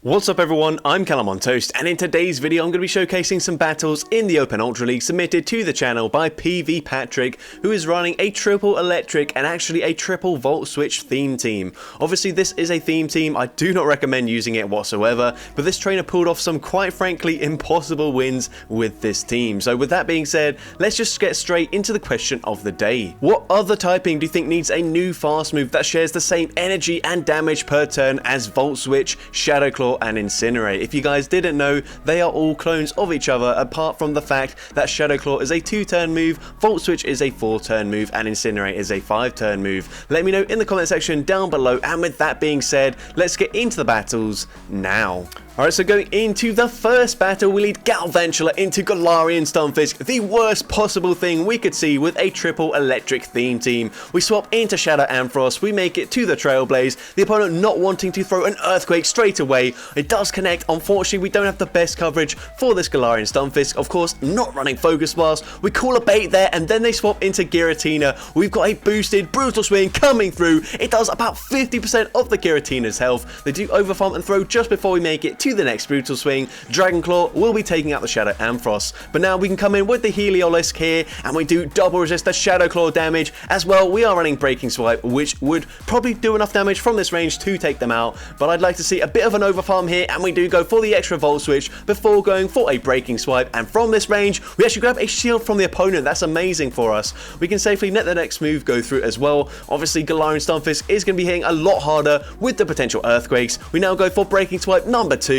What's up everyone, I'm Callum on Toast, and in today's video I'm going to be showcasing some battles in the Open Ultra League submitted to the channel by PV Patrick, who is running a triple electric and actually a triple volt switch theme team. Obviously this is a theme team, I do not recommend using it whatsoever, but this trainer pulled off some quite frankly impossible wins with this team. So with that being said, let's just get straight into the question of the day. What other typing do you think needs a new fast move that shares the same energy and damage per turn as Volt Switch, Shadow Claw and Incinerate? If you guys didn't know, they are all clones of each other apart from the fact that Shadow Claw is a 2-turn move, Volt Switch is a 4-turn move and Incinerate is a 5-turn move. Let me know in the comment section down below, and with that being said, let's get into the battles now. Alright, so going into the first battle, we lead Galvantula into Galarian Stunfisk, the worst possible thing we could see with a triple electric theme team. We swap into Shadow Ampharos, we make it to the Trailblaze, the opponent not wanting to throw an Earthquake straight away. It does connect, unfortunately we don't have the best coverage for this Galarian Stunfisk, of course not running Focus Blast. We call a bait there and then they swap into Giratina. We've got a boosted Brutal Swing coming through, it does about 50% of the Giratina's health. They do overfarm and throw just before we make it to the next Brutal Swing. Dragon Claw will be taking out the Shadow Ampharos, but now we can come in with the heliolisk here and we do double resist the Shadow Claw damage as well. We are running Breaking Swipe, which would probably do enough damage from this range to take them out, but I'd like to see a bit of an overfarm here, and we do go for the extra Volt Switch before going for a Breaking Swipe, and from this range we actually grab a shield from the opponent. That's amazing for us. We can safely let the next move go through as well. Obviously Galarian Stunfisk is going to be hitting a lot harder with the potential Earthquakes. We now go for Breaking Swipe number 2,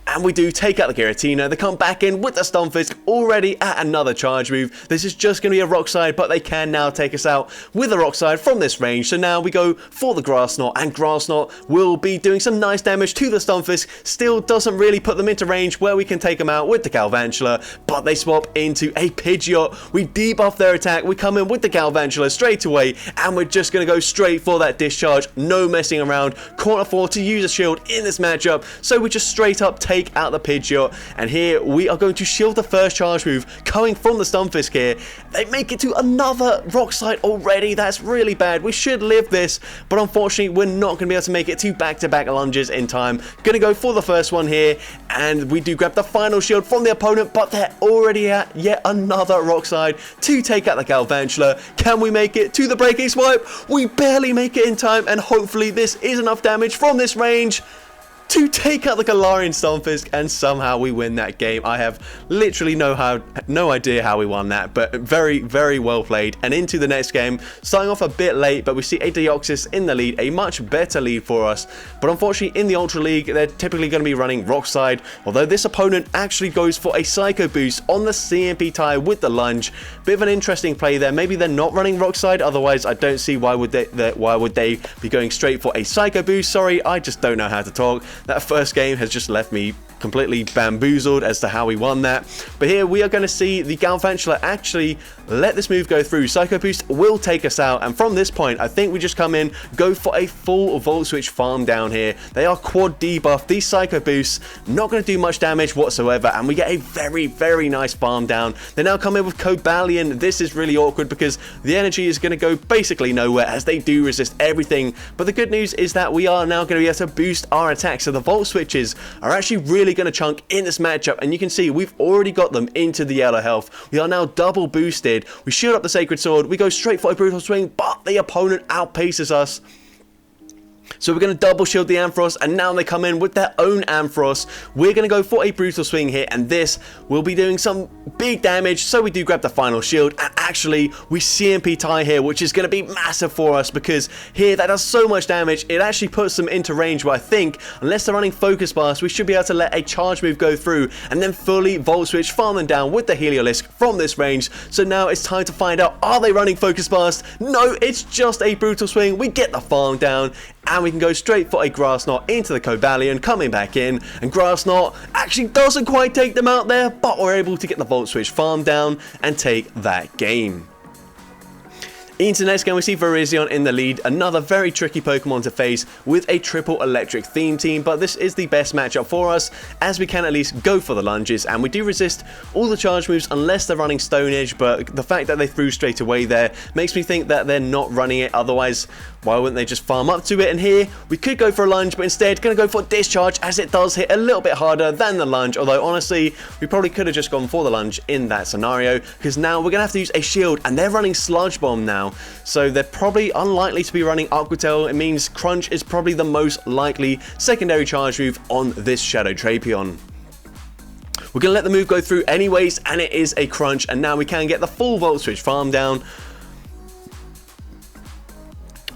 and we do take out the Giratina. They come back in with the Stunfisk already at another charge move. This is just going to be a Rock Slide, but they can now take us out with a Rock Slide from this range. So now we go for the Grass Knot, and Grass Knot will be doing some nice damage to the Stunfisk. Still doesn't really put them into range where we can take them out with the Galvantula, but they swap into a Pidgeot. We debuff their attack. We come in with the Galvantula straight away, and we're just going to go straight for that discharge. No messing around. Can't afford to use a shield in this matchup, so we just straight up take out the Pidgeot, and here we are going to shield the first charge move coming from the Stunfisk here. They make it to another Rock Slide already. That's really bad. We should live this, but unfortunately we're not going to be able to make it to back-to-back lunges in time. Gonna go for the first one here, and we do grab the final shield from the opponent, but they're already at yet another Rock Slide to take out the Galvantula. Can we make it to the Breaking Swipe? We barely make it in time, and hopefully this is enough damage from this range to take out the Galarian Stunfisk, and somehow we win that game. I have literally no idea how we won that, but very, very well played. And into the next game, starting off a bit late, but we see a Deoxys in the lead, a much better lead for us. But unfortunately in the Ultra League, they're typically going to be running Rock Slide, although this opponent actually goes for a Psycho Boost on the CMP tie with the lunge. Bit of an interesting play there. Maybe they're not running Rock Slide, otherwise I don't see why would they be going straight for a Psycho Boost. Sorry, I just don't know how to talk. That first game has just left me completely bamboozled as to how we won that. But here we are going to see the Galvantula actually let this move go through. Psycho Boost will take us out, and from this point I think we just come in, go for a full Volt Switch farm down here. They are quad debuff. These Psycho Boosts not going to do much damage whatsoever, and we get a very, very nice farm down. They now come in with Cobalion. This is really awkward because the energy is going to go basically nowhere as they do resist everything. But the good news is that we are now going to be able to boost our attack, so the Volt Switches are actually really going to chunk in this matchup, and you can see we've already got them into the yellow health. We are now double boosted. We shield up the Sacred Sword, we go straight for a Brutal Swing, but the opponent outpaces us. So we're going to double shield the Ampharos, and now they come in with their own Ampharos. We're going to go for a Brutal Swing here, and this will be doing some big damage, so we do grab the final shield, and actually we CMP tie here, which is going to be massive for us, because here that does so much damage. It actually puts them into range where I think, unless they're running Focus Blast, we should be able to let a charge move go through, and then fully Volt Switch, farm them down with the heliolisk from this range. So now it's time to find out, are they running Focus Blast? No, it's just a Brutal Swing. We get the farm down, and we can go straight for a Grass Knot into the Cobalion, coming back in, and Grass Knot actually doesn't quite take them out there, but we're able to get the Volt Switch farm down and take that game. Into the next game, we see Virizion in the lead, another very tricky Pokemon to face with a triple electric theme team, but this is the best matchup for us as we can at least go for the lunges, and we do resist all the charge moves unless they're running Stone Edge, but the fact that they threw straight away there makes me think that they're not running it. Otherwise, why wouldn't they just farm up to it? And here, we could go for a lunge, but instead going to go for Discharge as it does hit a little bit harder than the lunge, although honestly, we probably could have just gone for the lunge in that scenario, because now we're going to have to use a shield, and they're running Sludge Bomb now. So they're probably unlikely to be running Aqua Tail. It means Crunch is probably the most likely secondary charge move on this Shadow Drapion. We're going to let the move go through anyways, and it is a Crunch, and now we can get the full Volt Switch farm down.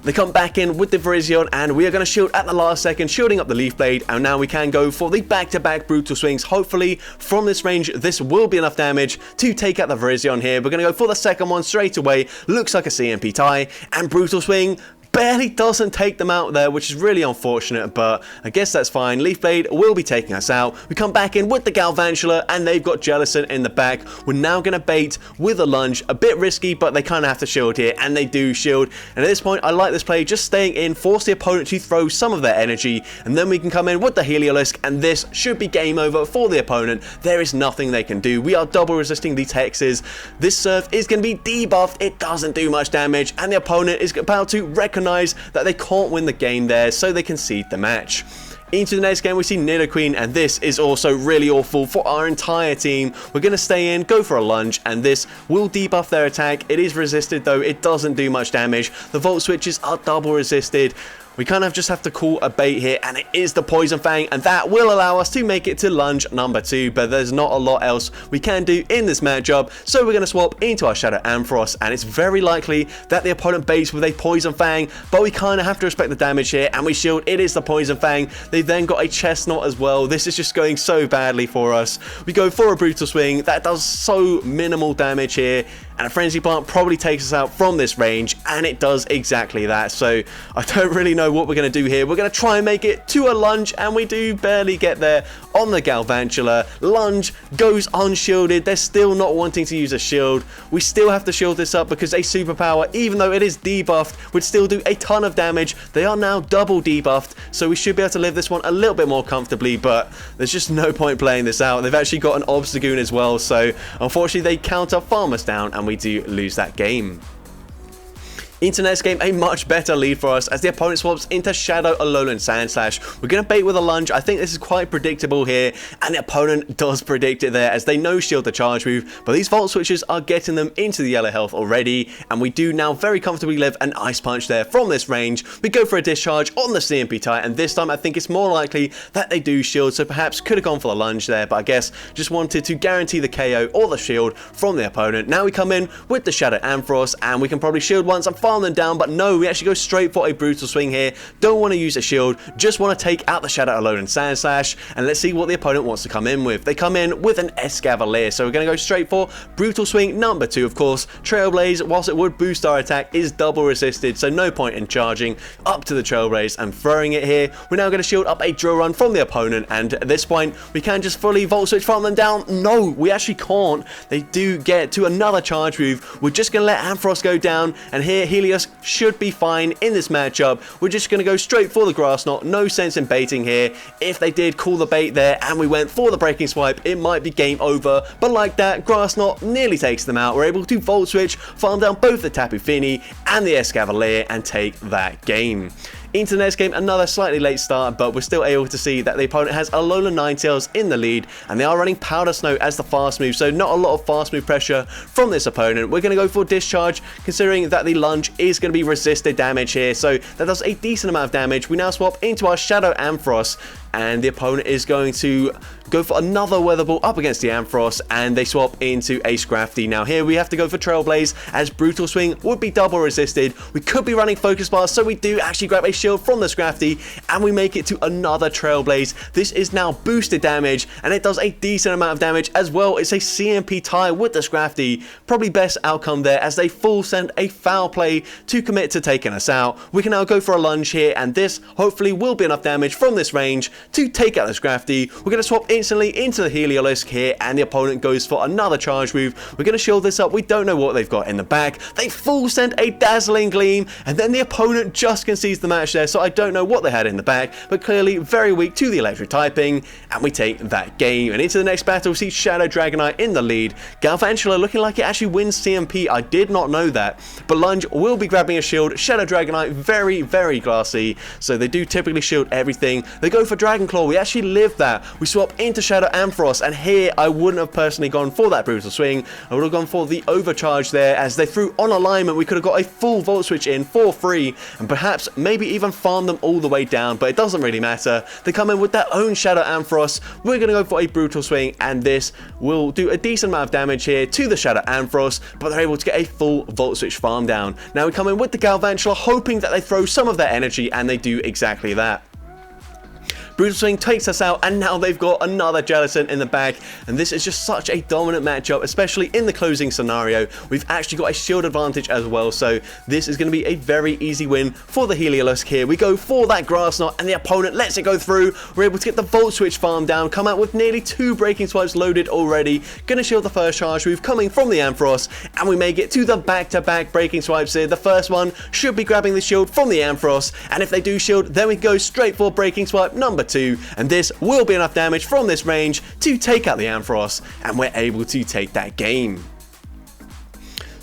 They come back in with the Virizion, and we are going to shield at the last second, shielding up the Leaf Blade, and now we can go for the back-to-back Brutal Swings. Hopefully, from this range, this will be enough damage to take out the Virizion here. We're going to go for the second one straight away. Looks like a CMP tie, and Brutal Swing barely doesn't take them out there, which is really unfortunate, but I guess that's fine. Leaf Blade will be taking us out. We come back in with the Galvantula, and they've got Jellicent in the back. We're now going to bait with a lunge. A bit risky, but they kind of have to shield here, and they do shield. And at this point, I like this play, just staying in, force the opponent to throw some of their energy, and then we can come in with the Heliolisk, and this should be game over for the opponent. There is nothing they can do. We are double resisting these hexes. This Surf is going to be debuffed. It doesn't do much damage, and the opponent is about to recognize that they can't win the game there, so they concede the match. Into the next game, we see Nidoqueen, and this is also really awful for our entire team. We're going to stay in, go for a lunge, and this will debuff their attack. It is resisted though, it doesn't do much damage. The Volt Switches are double resisted. We kind of just have to call a bait here, and it is the Poison Fang, and that will allow us to make it to lunge number 2, but there's not a lot else we can do in this matchup, so we're going to swap into our Shadow Ampharos, and it's very likely that the opponent baits with a Poison Fang, but we kind of have to respect the damage here, and we shield. It is the Poison Fang. They've then got a Chestnut as well. This is just going so badly for us. We go for a Brutal Swing. That does so minimal damage here, and a Frenzy Plant probably takes us out from this range, and it does exactly that. So I don't really know what we're going to do here. We're going to try and make it to a lunge, and we do barely get there on the Galvantula. Lunge goes unshielded. They're still not wanting to use a shield. We still have to shield this up because a superpower, even though it is debuffed, would still do a ton of damage. They are now double debuffed, so we should be able to live this one a little bit more comfortably, but there's just no point playing this out. They've actually got an Obstagoon as well, so unfortunately they counter farm us down, and we do lose that game. Into next game, a much better lead for us as the opponent swaps into Shadow, Alolan Sandslash. We're going to bait with a lunge. I think this is quite predictable here, and the opponent does predict it there as they no shield the charge move, but these Volt Switches are getting them into the yellow health already, and we do now very comfortably live an Ice Punch there from this range. We go for a Discharge on the CMP tie, and this time I think it's more likely that they do shield, so perhaps could have gone for the lunge there, but I guess just wanted to guarantee the KO or the shield from the opponent. Now we come in with the Shadow Ampharos, and we can probably shield once and farm them down, but no, we actually go straight for a Brutal Swing here. Don't want to use a shield, just want to take out the Shadow Alolan Sandslash, and let's see what the opponent wants to come in with. They come in with an Escavalier, so we're going to go straight for Brutal Swing number 2, of course. Trailblaze, whilst it would boost our attack, is double resisted, so no point in charging up to the Trailblaze and throwing it here. We're now going to shield up a Drill Run from the opponent, and at this point, we can just fully Volt Switch farm them down. No, we actually can't. They do get to another charge move. We're just going to let Ampharos go down, and here Helios should be fine in this matchup. We're just going to go straight for the Grass Knot. No sense in baiting here. If they did call the bait there and we went for the Breaking Swipe, it might be game over. But like that, Grass Knot nearly takes them out. We're able to Volt Switch, farm down both the Tapu Fini and the Escavalier, and take that game. Into the next game, another slightly late start, but we're still able to see that the opponent has Alolan Ninetales in the lead, and they are running Powder Snow as the fast move, so not a lot of fast move pressure from this opponent. We're going to go for Discharge, considering that the lunge is going to be resisted damage here, so that does a decent amount of damage. We now swap into our Shadow Ampharos, and the opponent is going to go for another Weather Ball up against the Ampharos, and they swap into a Scrafty. Now here we have to go for Trailblaze, as Brutal Swing would be double resisted. We could be running Focus Blast, so we do actually grab a shield from the Scrafty, and we make it to another Trailblaze. This is now boosted damage, and it does a decent amount of damage as well. It's a CMP tie with the Scrafty. Probably best outcome there, as they full send a Foul Play to commit to taking us out. We can now go for a lunge here, and this hopefully will be enough damage from this range to take out this Grafty. We're going to swap instantly into the heliolisk here, and the opponent goes for another charge move. We're going to shield this up. We don't know what they've got in the back. They full send a dazzling gleam, and then the opponent just concedes the match there, so I don't know what they had in the back, but clearly very weak to the electric typing, and we take that game. And into the next battle, we see Shadow Dragonite in the lead. Galvantula looking like it actually wins CMP. I did not know that, but Lunge will be grabbing a shield. Shadow Dragonite very, very glassy, so they do typically shield everything. They go for Dragon Claw. We actually lived that. We swap into Shadow Ampharos, and here I wouldn't have personally gone for that brutal swing. I would have gone for the overcharge there, as they threw on alignment. We could have got a full Volt Switch in for free, and perhaps maybe even farm them all the way down, but it doesn't really matter. They come in with their own Shadow Ampharos. We're going to go for a brutal swing, and this will do a decent amount of damage here to the Shadow Ampharos, but they're able to get a full Volt Switch farm down. Now we come in with the Galvantula, hoping that they throw some of their energy, and they do exactly that. Brutal Swing takes us out, and now they've got another Jellicent in the bag, and this is just such a dominant matchup, especially in the closing scenario. We've actually got a shield advantage as well, so this is going to be a very easy win for the heliolisk here. We go for that Grass Knot, and the opponent lets it go through. We're able to get the Volt Switch farm down, come out with nearly 2 Breaking Swipes loaded already. Gonna shield the first charge move coming from the Ampharos, and we make it to the back-to-back Breaking Swipes here. The first one should be grabbing the shield from the Ampharos, and if they do shield, then we go straight for Breaking Swipe number 2, and this will be enough damage from this range to take out the Ampharos, and we're able to take that game.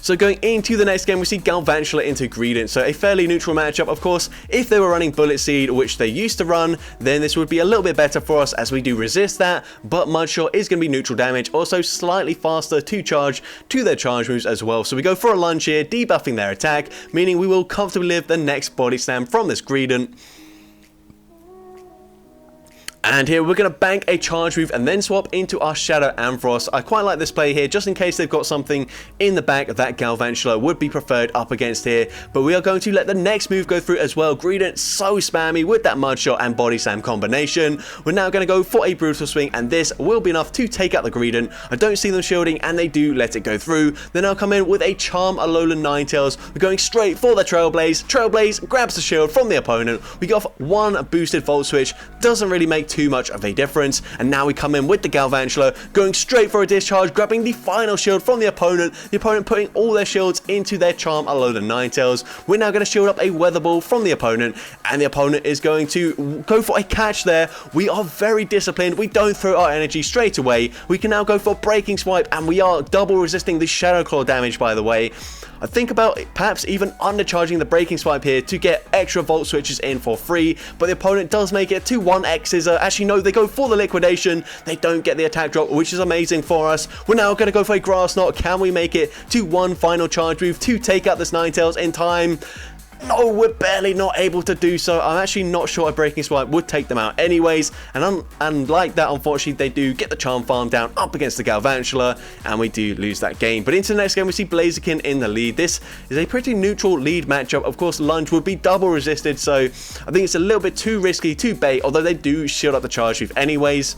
So going into the next game, we see Galvantula into Greedent, so a fairly neutral matchup. Of course, if they were running Bullet Seed, which they used to run, then this would be a little bit better for us, as we do resist that, but Mudshot is going to be neutral damage, also slightly faster to charge to their charge moves as well. So we go for a lunge here, debuffing their attack, meaning we will comfortably live the next Body Slam from this Greedent. And here we're going to bank a charge move and then swap into our Shadow Ampharos. I quite like this play here, just in case they've got something in the back that Galvantula would be preferred up against here. But we are going to let the next move go through as well. Greedent so spammy with that Mudshot and Body Slam combination. We're now going to go for a Brutal Swing, and this will be enough to take out the Greedent. I don't see them shielding, and they do let it go through. Then I'll come in with a Charm Alolan Ninetales. We're going straight for the Trailblaze. Trailblaze grabs the shield from the opponent. We get off one boosted Volt Switch. Doesn't really make too much of a difference, and now we come in with the Galvantula, going straight for a discharge, grabbing the final shield from the opponent putting all their shields into their Charm Alolan Ninetales. We're now going to shield up a Weather Ball from the opponent, and the opponent is going to go for a catch there. We are very disciplined. We don't throw our energy straight away. We can now go for Breaking Swipe, and we are double resisting the Shadow Claw damage, by the way. I think about perhaps even undercharging the Breaking Swipe here to get extra Volt Switches in for free, but the opponent does make it to 1x Scissor. Actually, no, they go for the Liquidation. They don't get the attack drop, which is amazing for us. We're now going to go for a Grass Knot. Can we make it to one final charge move to take out this Ninetales in time? No, we're barely not able to do so. I'm actually not sure a Breaking Swipe would take them out anyways, and like that, unfortunately, they do get the Charm Farm down up against the Galvantula, and we do lose that game. But into the next game, we see Blaziken in the lead. This is a pretty neutral lead matchup. Of course, Lunge would be double resisted, so I think it's a little bit too risky to bait, although they do shield up the charge move anyways.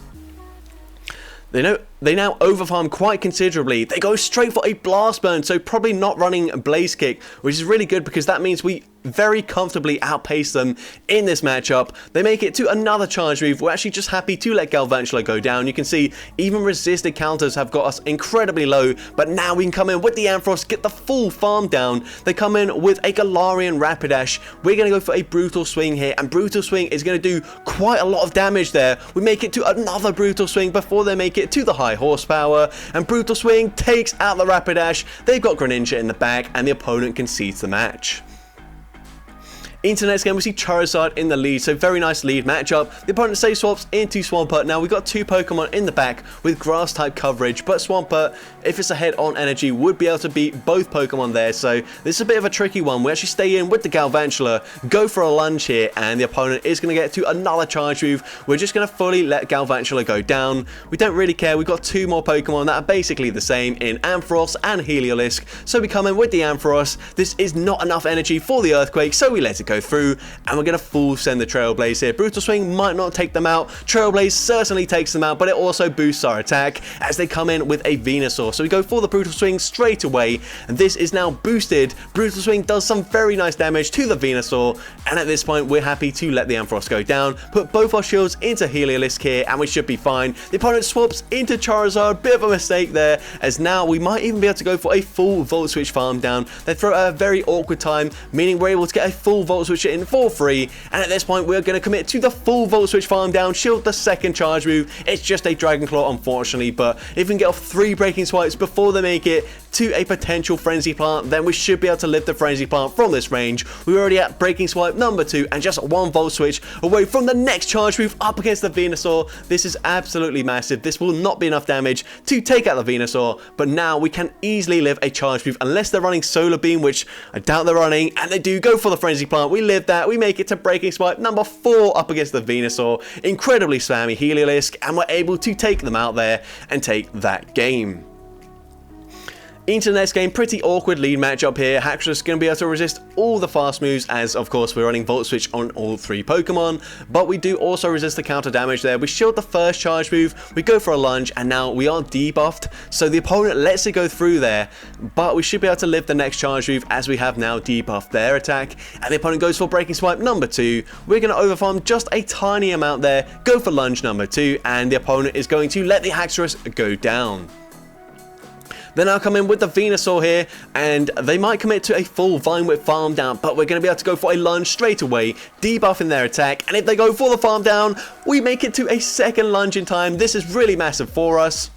They now overfarm quite considerably. They go straight for a Blast Burn, so probably not running Blaze Kick, which is really good because that means we very comfortably outpace them in this matchup. They make it to another charge move. We're actually just happy to let Galvantula go down. You can see even resisted counters have got us incredibly low, but now we can come in with the Ampharos, get the full farm down. They come in with a Galarian Rapidash. We're going to go for a Brutal Swing here, and Brutal Swing is going to do quite a lot of damage there. We make it to another Brutal Swing before they make it to the high horsepower, and Brutal Swing takes out the Rapidash. They've got Greninja in the back, and the opponent concedes the match. Into the next game, we see Charizard in the lead, so very nice lead matchup. The opponent save swaps into Swampert. Now, we've got two Pokemon in the back with Grass-type coverage, but Swampert, if it's ahead on energy, would be able to beat both Pokemon there, so this is a bit of a tricky one. We actually stay in with the Galvantula, go for a lunge here, and the opponent is going to get to another charge move. We're just going to fully let Galvantula go down. We don't really care. We've got two more Pokemon that are basically the same in Ampharos and Heliolisk, so we come in with the Ampharos. This is not enough energy for the Earthquake, so we let it go go through, and we're going to full send the Trailblaze here. Brutal Swing might not take them out. Trailblaze certainly takes them out, but it also boosts our attack as they come in with a Venusaur. So we go for the Brutal Swing straight away, and this is now boosted. Brutal Swing does some very nice damage to the Venusaur, and at this point we're happy to let the Ampharos go down, put both our shields into heliolisk here, and we should be fine. The opponent swaps into Charizard, bit of a mistake there, as now we might even be able to go for a full Volt Switch farm down. They throw at a very awkward time, meaning we're able to get a full Volt Switch in for free, and at this point we're going to commit to the full Volt Switch farm down, shield the second charge move. It's just a Dragon Claw, unfortunately, but if we can get off 3 Breaking Swipes before they make it to a potential Frenzy Plant, then we should be able to lift the Frenzy Plant from this range. We're already at Breaking Swipe number 2 and just 1 Volt Switch away from the next charge move up against the Venusaur. This is absolutely massive. This will not be enough damage to take out the Venusaur, but now we can easily live a charge move unless they're running Solar Beam, which I doubt they're running, and they do go for the Frenzy Plant. We live that. We make it to Breaking Swipe number 4 up against the Venusaur. Incredibly spammy heliolisk, and we're able to take them out there and take that game. Into the next game, pretty awkward lead matchup here. Haxorus going to be able to resist all the fast moves, as of course we're running Volt Switch on all 3 Pokemon, but we do also resist the counter damage there. We shield the first charge move, we go for a lunge, and now we are debuffed, so the opponent lets it go through there, but we should be able to live the next charge move as we have now debuffed their attack, and the opponent goes for Breaking Swipe number 2. We're going to overfarm just a tiny amount there, go for lunge number 2, and the opponent is going to let the Haxorus go down. Then I'll come in with the Venusaur here, and they might commit to a full Vine Whip farm down, but we're going to be able to go for a lunge straight away, debuffing their attack, and if they go for the farm down, we make it to a second lunge in time. This is really massive for us.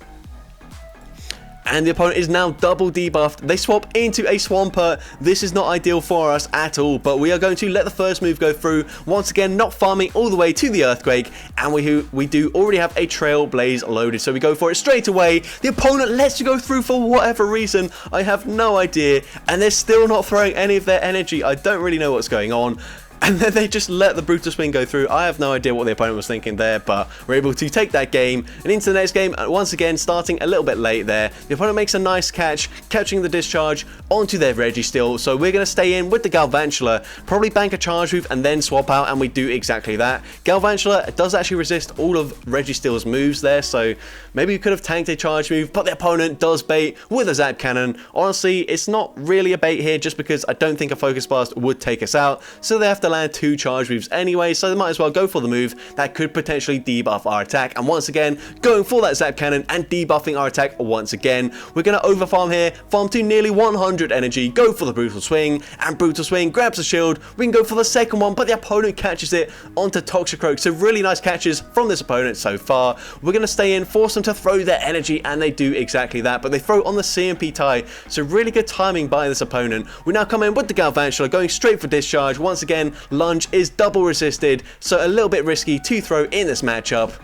And the opponent is now double debuffed. They swap into a Swampert. This is not ideal for us at all, but we are going to let the first move go through. Once again, not farming all the way to the Earthquake, and we do already have a Trailblaze loaded, so we go for it straight away. The opponent lets you go through for whatever reason. I have no idea, and they're still not throwing any of their energy. I don't really know what's going on. And then they just let the Brutal Swing go through. I have no idea what the opponent was thinking there, but we're able to take that game. And into the next game, once again, starting a little bit late there. The opponent makes a nice catch, catching the discharge onto their Registeel. So we're going to stay in with the Galvantula, probably bank a charge move and then swap out, and we do exactly that. Galvantula does actually resist all of Registeel's moves there, so maybe we could have tanked a charge move, but the opponent does bait with a Zap Cannon. Honestly, it's not really a bait here, just because I don't think a Focus Blast would take us out, so they have to land 2 charge moves anyway, so they might as well go for the move that could potentially debuff our attack. And once again, going for that Zap Cannon and debuffing our attack once again. We're going to overfarm here, farm to nearly 100 energy, go for the Brutal Swing, and Brutal Swing grabs the shield. We can go for the second one, but the opponent catches it onto Toxicroak, so really nice catches from this opponent so far. We're going to stay in, force them to throw their energy, and they do exactly that, but they throw on the CMP tie, so really good timing by this opponent. We now come in with the Galvantula, going straight for discharge. Once again, lunge is double resisted, so a little bit risky to throw in this matchup.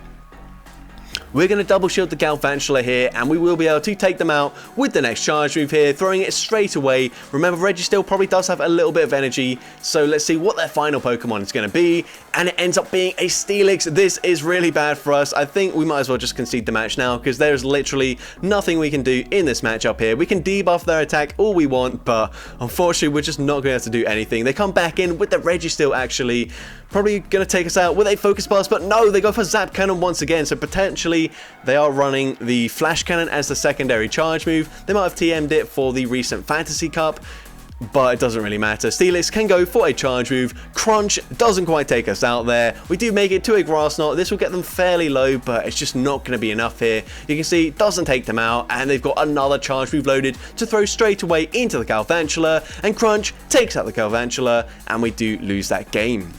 We're going to double shield the Galvantula here, and we will be able to take them out with the next charge move here, throwing it straight away. Remember, Registeel probably does have a little bit of energy, so let's see what their final Pokemon is going to be, and it ends up being a Steelix. This is really bad for us. I think we might as well just concede the match now, because there's literally nothing we can do in this matchup here. We can debuff their attack all we want, but unfortunately we're just not going to have to do anything. They come back in with the Registeel, actually, probably going to take us out with a Focus Blast, but no, they go for Zap Cannon once again, so potentially they are running the Flash Cannon as the secondary charge move. They might have TM'd it for the recent Fantasy Cup, but it doesn't really matter. Steelix can go for a charge move. Crunch doesn't quite take us out there. We do make it to a Grass Knot. This will get them fairly low, but it's just not going to be enough here. You can see it doesn't take them out, and they've got another charge move loaded to throw straight away into the Galvantula, and Crunch takes out the Galvantula, and we do lose that game.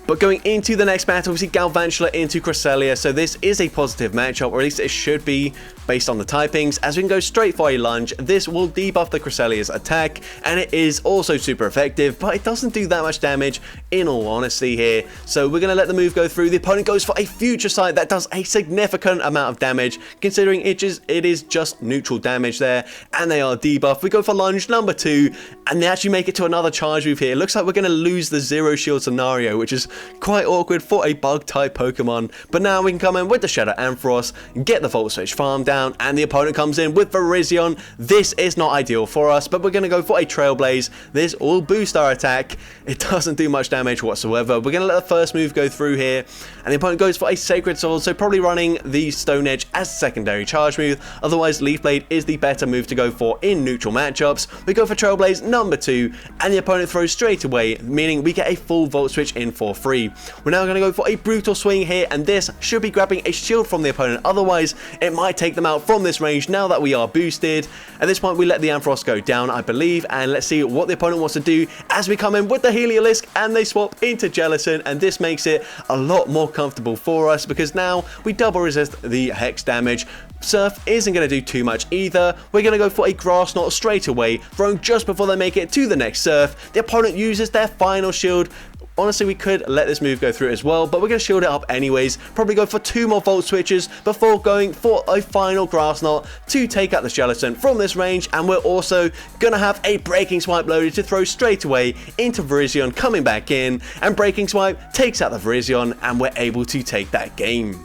But going into the next battle, we see Galvantula into Cresselia, so this is a positive matchup, or at least it should be, based on the typings, as we can go straight for a lunge. This will debuff the Cresselia's attack, and it is also super effective, but it doesn't do that much damage, in all honesty here. So we're going to let the move go through. The opponent goes for a Future Sight that does a significant amount of damage, considering it is just neutral damage there, and they are debuffed. We go for lunge number 2, and they actually make it to another charge move here. It looks like we're going to lose the Zero Shield scenario, which is Quite awkward for a bug type Pokemon, but now we can come in with the Shadow Ampharos, get the Volt Switch farm down, and the opponent comes in with Virizion. This is not ideal for us, but we're going to go for a Trailblaze. This will boost our attack. It doesn't do much damage whatsoever. We're going to let the first move go through here, and the opponent goes for a Sacred Sword, so probably running the Stone Edge as secondary charge move. Otherwise, Leaf Blade is the better move to go for in neutral matchups. We go for Trailblaze number 2, and the opponent throws straight away, meaning we get a full Volt Switch in for free. We're now going to go for a Brutal Swing here, and this should be grabbing a shield from the opponent. Otherwise, it might take them out from this range now that we are boosted. At this point, we let the Ampharos go down, I believe, and let's see what the opponent wants to do as we come in with the heliolisk, and they swap into Jellicent, and this makes it a lot more comfortable for us because now we double resist the Hex damage. Surf isn't going to do too much either. We're going to go for a Grass Knot straight away, thrown just before they make it to the next Surf. The opponent uses their final shield. Honestly, we could let this move go through as well, but we're going to shield it up anyways. Probably go for 2 more Volt Switches before going for a final Grass Knot to take out the Jellicent from this range, and we're also going to have a Breaking Swipe loaded to throw straight away into Virizion coming back in, and Breaking Swipe takes out the Virizion, and we're able to take that game.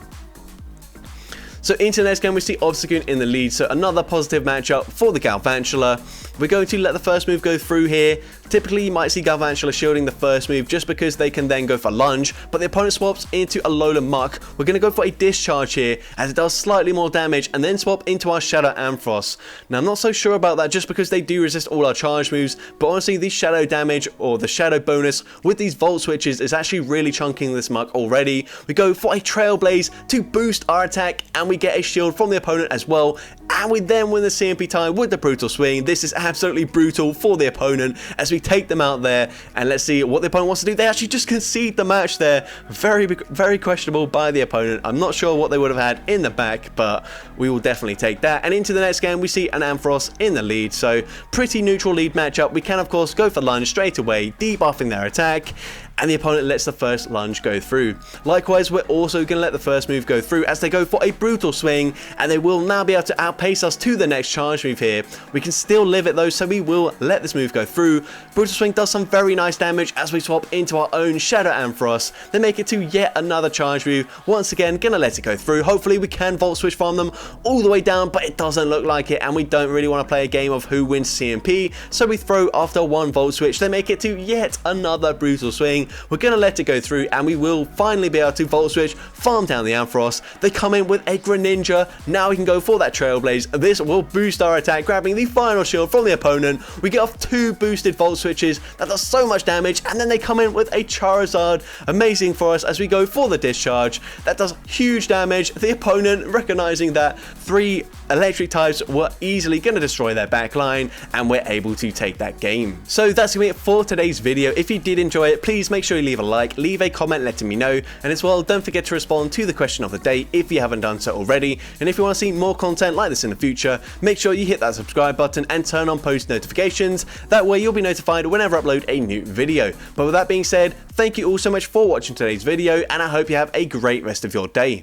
So into the next game, we see Obstagoon in the lead, so another positive matchup for the Galvantula. We're going to let the first move go through here. Typically, you might see Galvantula shielding the first move just because they can then go for Lunge, but the opponent swaps into Alola Muck. We're going to go for a Discharge here, as it does slightly more damage, and then swap into our Shadow Ampharos. Now, I'm not so sure about that just because they do resist all our charge moves, but honestly, the Shadow damage or the Shadow bonus with these Volt Switches is actually really chunking this Muck already. We go for a Trailblaze to boost our attack, and we get a shield from the opponent as well, and we then win the CMP tie with the Brutal Swing. This is absolutely brutal for the opponent as we take them out there, and let's see what the opponent wants to do. They actually just concede the match there. Very questionable by the opponent. I'm not sure what they would have had in the back, but we will definitely take that. And into the next game, we see an Ampharos in the lead, so pretty neutral lead matchup. We can of course go for Lunge straight away, debuffing their attack, and the opponent lets the first Lunge go through. Likewise, we're also going to let the first move go through as they go for a Brutal Swing, and they will now be able to outpace us to the next charge move here. We can still live it though, so we will let this move go through. Brutal Swing does some very nice damage as we swap into our own Shadow Ampharos. They make it to yet another charge move. Once again, gonna let it go through. Hopefully we can Volt Switch farm them all the way down, but it doesn't look like it, and we don't really want to play a game of who wins CMP, so we throw after one Volt Switch. They make it to yet another Brutal Swing. We're going to let it go through, and we will finally be able to Volt Switch, farm down the Ampharos. They come in with a Greninja. Now we can go for that Trailblaze. This will boost our attack, grabbing the final shield from the opponent. We get off 2 boosted Volt Switches. That does so much damage, and then they come in with a Charizard. Amazing for us as we go for the Discharge. That does huge damage. The opponent, recognizing that 3 electric types were easily going to destroy their backline, and we're able to take that game. So that's going to be it for today's video. If you did enjoy it, please make sure you leave a like, leave a comment letting me know, and as well, don't forget to respond to the question of the day if you haven't done so already. And if you want to see more content like this in the future, make sure you hit that subscribe button and turn on post notifications. That way you'll be notified whenever I upload a new video. But with that being said, thank you all so much for watching today's video, and I hope you have a great rest of your day.